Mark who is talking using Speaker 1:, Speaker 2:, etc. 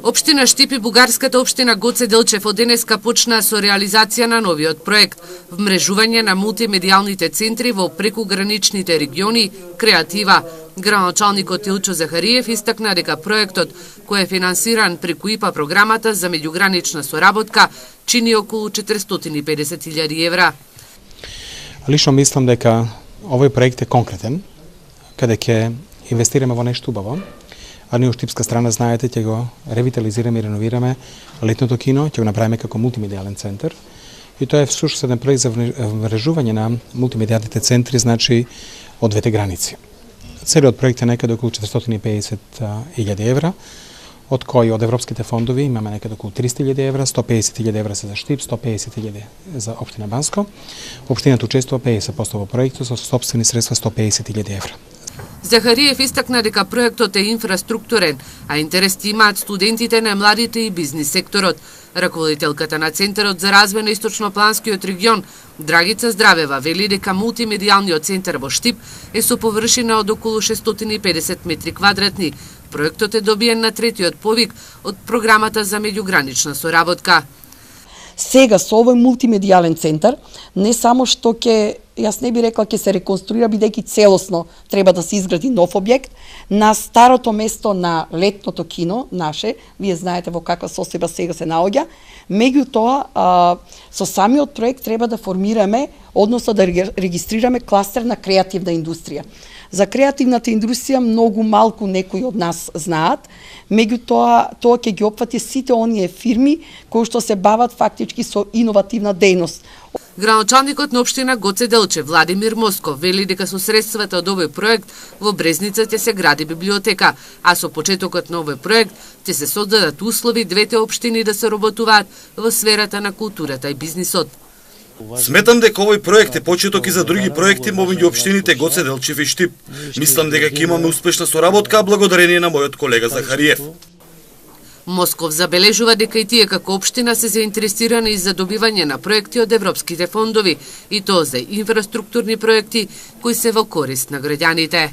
Speaker 1: Општина Штип и бугарската општина Гоце Делчев од денеска почнаа со реализација на новиот проект вмрежување на мултимедијалните центри во прекуграничните региони Креатива. Градоначалникот Илчо Захариев истакна дека проектот, кој е финансиран преку ИПА програмата за меѓугранична соработка, чини околу 450.000 евра.
Speaker 2: Лично мислам дека овој проект е конкретен, каде ќе инвестираме во нешто убаво. А ние од штипска страна, знаете, ќе го ревитализираме и реновираме летното кино, ќе го направиме како мултимедијален центар. И тоа е всушност еден проект за вмрежување на мултимедијалните центри, значи од двете граници. Целиот проект е некаде околу 450.000 евра, од кои од европските фондови имаме некаде околу 300.000 евра, 150.000 евра се за Штип, 150.000 за општина Банско. Општината учествува 50% во проектот со сопствени средства 150.000 евра.
Speaker 1: Захариев истакна дека проектот е инфраструктурен, а интерес имаат студентите, најмладите и бизнис секторот. Раководителката на Центарот за развој на Источнопланскиот регион, Драгица Здравева, вели дека мултимедијалниот центар во Штип е со површина од околу 650 метри квадратни. Проектот е добиен на третиот повик од програмата за меѓугранична соработка.
Speaker 3: Сега со овој мултимедијален центар не само што јас не би рекла ќе се реконструира, бидејќи целосно треба да се изгради нов објект на старото место на летното кино наше, вие знаете во каква состојба сега се наоѓа. Меѓутоа, со самиот проект треба да формираме, односно да регистрираме кластер на креативна индустрија. За креативната индустрија многу малку некои од нас знаат, меѓутоа тоа ќе ги опфати сите оние фирми кои што се бават фактички со иновативна дејност.
Speaker 1: Градоначалникот на општина Гоце Делчев Владимир Москов вели дека со средствата од овој проект во Брезница ќе се гради библиотека, а со почетокот на овој проект ќе се создадат услови двете општини да се работуваат во сферата на културата и бизнисот.
Speaker 4: Сметам дека овој проект е почеток и за други проекти меѓу општините Гоце Делчев и Штип. Мислам дека ќе имаме успешна соработка благодарение на мојот колега Захариев.
Speaker 1: Москов забележува дека и тие како општина се заинтересирани за добивање на проекти од европските фондови, и тоа за инфраструктурни проекти кои се во корист на граѓаните.